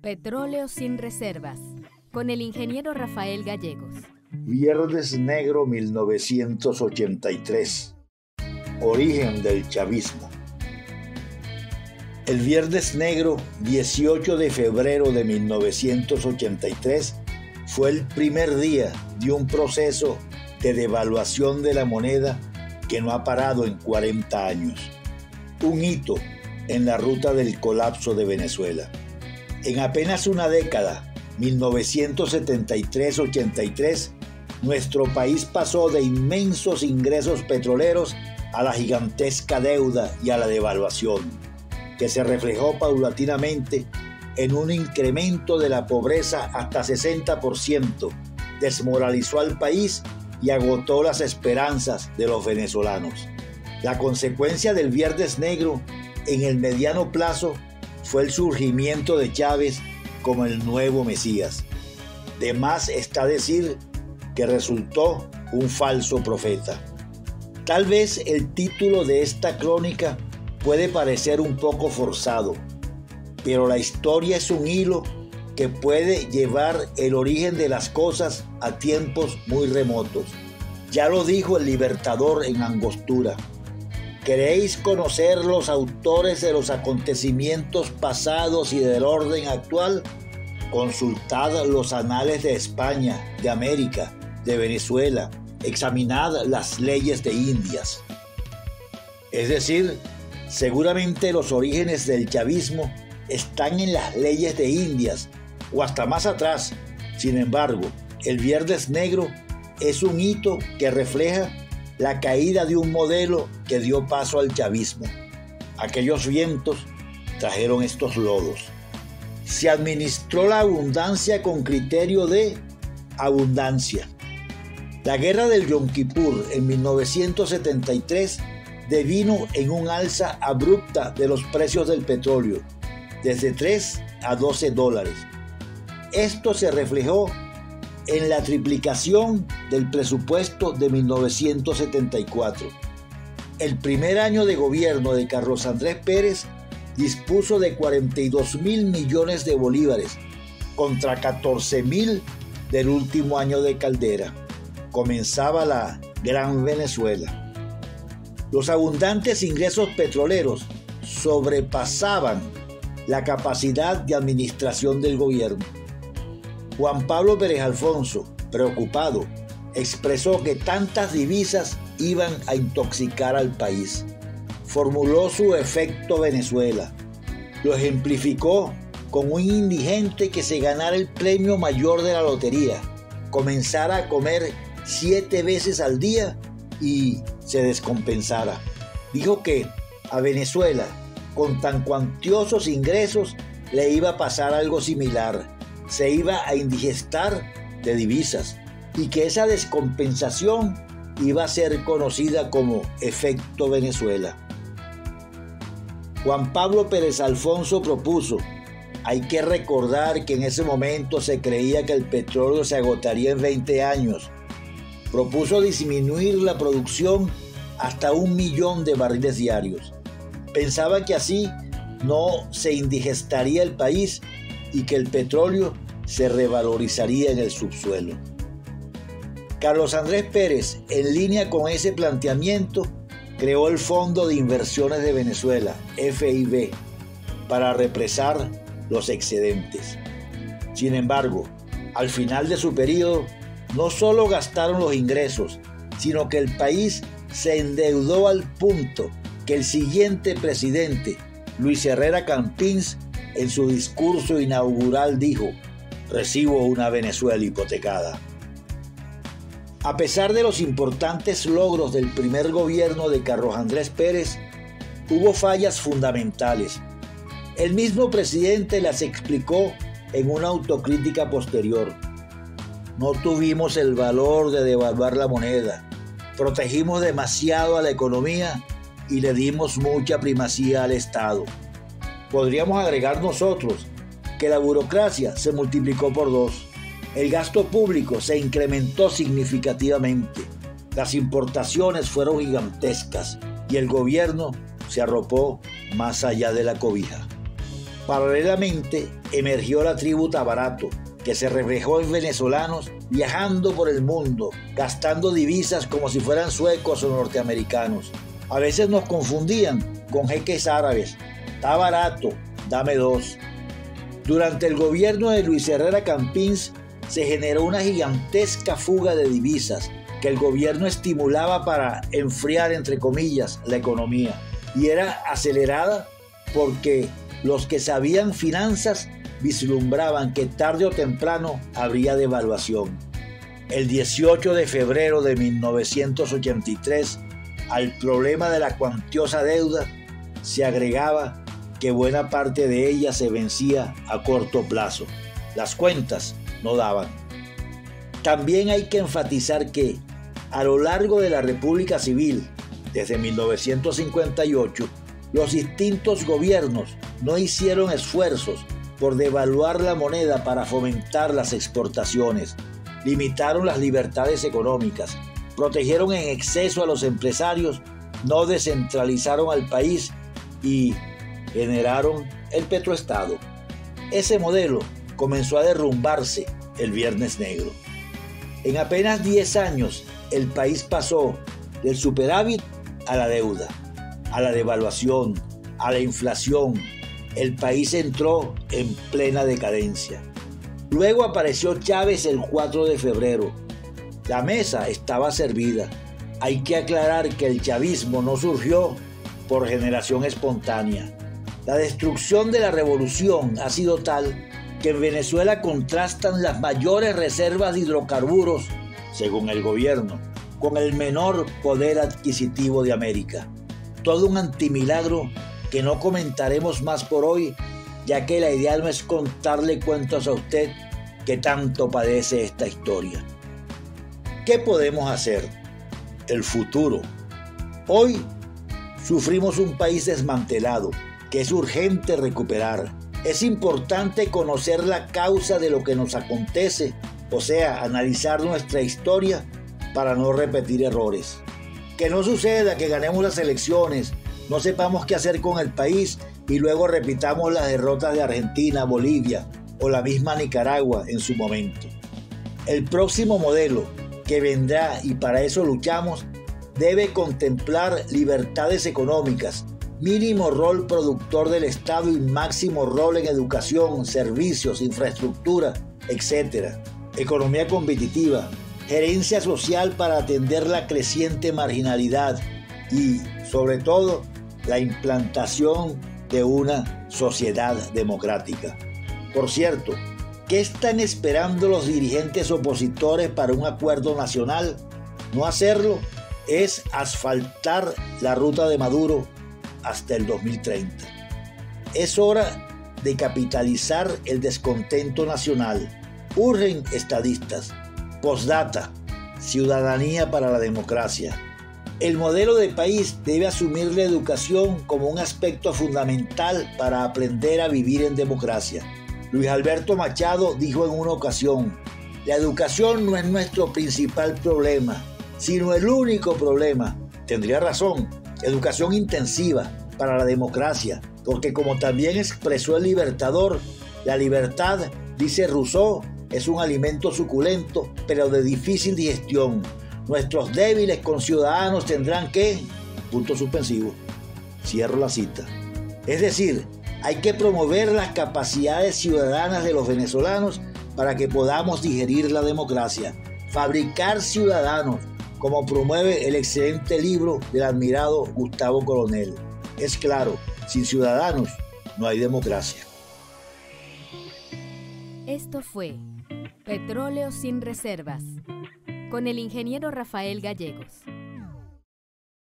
Petróleo sin reservas, con el ingeniero Rafael Gallegos. Viernes Negro 1983. Origen del chavismo. El Viernes Negro, 18 de febrero de 1983, fue el primer día de un proceso de devaluación de la moneda que no ha parado en 40 años. Un hito en la ruta del colapso de Venezuela. En apenas una década, 1973-83, nuestro país pasó de inmensos ingresos petroleros a la gigantesca deuda y a la devaluación, que se reflejó paulatinamente en un incremento de la pobreza hasta 60%, desmoralizó al país y agotó las esperanzas de los venezolanos. La consecuencia del Viernes Negro en el mediano plazo fue el surgimiento de Chávez como el nuevo Mesías. De más está decir que resultó un falso profeta. Tal vez el título de esta crónica puede parecer un poco forzado, pero la historia es un hilo que puede llevar el origen de las cosas a tiempos muy remotos. Ya lo dijo el Libertador en Angostura. ¿Queréis conocer los autores de los acontecimientos pasados y del orden actual? Consultad los anales de España, de América, de Venezuela. Examinad las leyes de Indias. Es decir, seguramente los orígenes del chavismo están en las leyes de Indias o hasta más atrás. Sin embargo, el Viernes Negro es un hito que refleja la caída de un modelo que dio paso al chavismo. Aquellos vientos trajeron estos lodos. Se administró la abundancia con criterio de abundancia. La guerra del Yom Kippur en 1973 devino en un alza abrupta de los precios del petróleo, desde 3 a 12 dólares. Esto se reflejó en la triplicación del presupuesto de 1974. El primer año de gobierno de Carlos Andrés Pérez dispuso de 42.000 millones de bolívares contra 14.000 del último año de Caldera. Comenzaba la Gran Venezuela. Los abundantes ingresos petroleros sobrepasaban la capacidad de administración del gobierno. Juan Pablo Pérez Alfonso, preocupado, expresó que tantas divisas iban a intoxicar al país. Formuló su efecto Venezuela. Lo ejemplificó con un indigente que se ganara el premio mayor de la lotería, comenzara a comer 7 veces al día y se descompensara. Dijo que a Venezuela, con tan cuantiosos ingresos, le iba a pasar algo similar. Se iba a indigestar de divisas y que esa descompensación iba a ser conocida como efecto Venezuela. Juan Pablo Pérez Alfonso propuso: hay que recordar que en ese momento se creía que el petróleo se agotaría en 20 años. Propuso disminuir la producción hasta 1 millón de barriles diarios. Pensaba que así no se indigestaría el país y que el petróleo se revalorizaría en el subsuelo. Carlos Andrés Pérez, en línea con ese planteamiento, creó el Fondo de Inversiones de Venezuela, FIB, para represar los excedentes. Sin embargo, al final de su periodo, no solo gastaron los ingresos, sino que el país se endeudó al punto que el siguiente presidente, Luis Herrera Campins, en su discurso inaugural dijo: recibo una Venezuela hipotecada. A pesar de los importantes logros del primer gobierno de Carlos Andrés Pérez, hubo fallas fundamentales. El mismo presidente las explicó en una autocrítica posterior. No tuvimos el valor de devaluar la moneda, protegimos demasiado a la economía y le dimos mucha primacía al Estado. Podríamos agregar nosotros que la burocracia se multiplicó por 2. El gasto público se incrementó significativamente. Las importaciones fueron gigantescas y el gobierno se arropó más allá de la cobija. Paralelamente, emergió la tribu Tabarato, que se reflejó en venezolanos viajando por el mundo, gastando divisas como si fueran suecos o norteamericanos. A veces nos confundían con jeques árabes. Está barato, dame dos. Durante el gobierno de Luis Herrera Campins se generó una gigantesca fuga de divisas que el gobierno estimulaba para enfriar, entre comillas, la economía. Y era acelerada porque los que sabían finanzas vislumbraban que tarde o temprano habría devaluación. El 18 de febrero de 1983, al problema de la cuantiosa deuda, se agregaba que buena parte de ella se vencía a corto plazo. Las cuentas no daban. También hay que enfatizar que, a lo largo de la República Civil, desde 1958, los distintos gobiernos no hicieron esfuerzos por devaluar la moneda para fomentar las exportaciones, limitaron las libertades económicas, protegieron en exceso a los empresarios, no descentralizaron al país y generaron el petroestado. Ese modelo comenzó a derrumbarse el Viernes Negro. En apenas 10 años, el país pasó del superávit a la deuda, a la devaluación, a la inflación. El país entró en plena decadencia. Luego apareció Chávez el 4 de febrero. La mesa estaba servida. Hay que aclarar que el chavismo no surgió por generación espontánea. La destrucción de la revolución ha sido tal que en Venezuela contrastan las mayores reservas de hidrocarburos, según el gobierno, con el menor poder adquisitivo de América. Todo un antimilagro que no comentaremos más por hoy, ya que la idea no es contarle cuentos a usted que tanto padece esta historia. ¿Qué podemos hacer? El futuro. Hoy sufrimos un país desmantelado que es urgente recuperar. Es importante conocer la causa de lo que nos acontece, o sea, analizar nuestra historia para no repetir errores. Que no suceda que ganemos las elecciones, no sepamos qué hacer con el país y luego repitamos las derrotas de Argentina, Bolivia o la misma Nicaragua en su momento. El próximo modelo que vendrá, y para eso luchamos, debe contemplar libertades económicas, mínimo rol productor del Estado y máximo rol en educación, servicios, infraestructura, etc. Economía competitiva, gerencia social para atender la creciente marginalidad y, sobre todo, la implantación de una sociedad democrática. Por cierto, ¿qué están esperando los dirigentes opositores para un acuerdo nacional? No hacerlo es asfaltar la ruta de Maduro hasta el 2030. Es hora de capitalizar el descontento nacional. Urgen estadistas. Postdata, ciudadanía para la democracia. El modelo de país debe asumir la educación como un aspecto fundamental para aprender a vivir en democracia. Luis Alberto Machado dijo en una ocasión: la educación no es nuestro principal problema, sino el único problema. Tendría razón. Educación intensiva para la democracia, porque como también expresó el Libertador, la libertad, dice Rousseau, es un alimento suculento, pero de difícil digestión. Nuestros débiles conciudadanos tendrán que... Punto suspensivo. Cierro la cita. Es decir, hay que promover las capacidades ciudadanas de los venezolanos para que podamos digerir la democracia. Fabricar ciudadanos, como promueve el excelente libro del admirado Gustavo Coronel. Es claro, sin ciudadanos no hay democracia. Esto fue Petróleo sin Reservas, con el ingeniero Rafael Gallegos.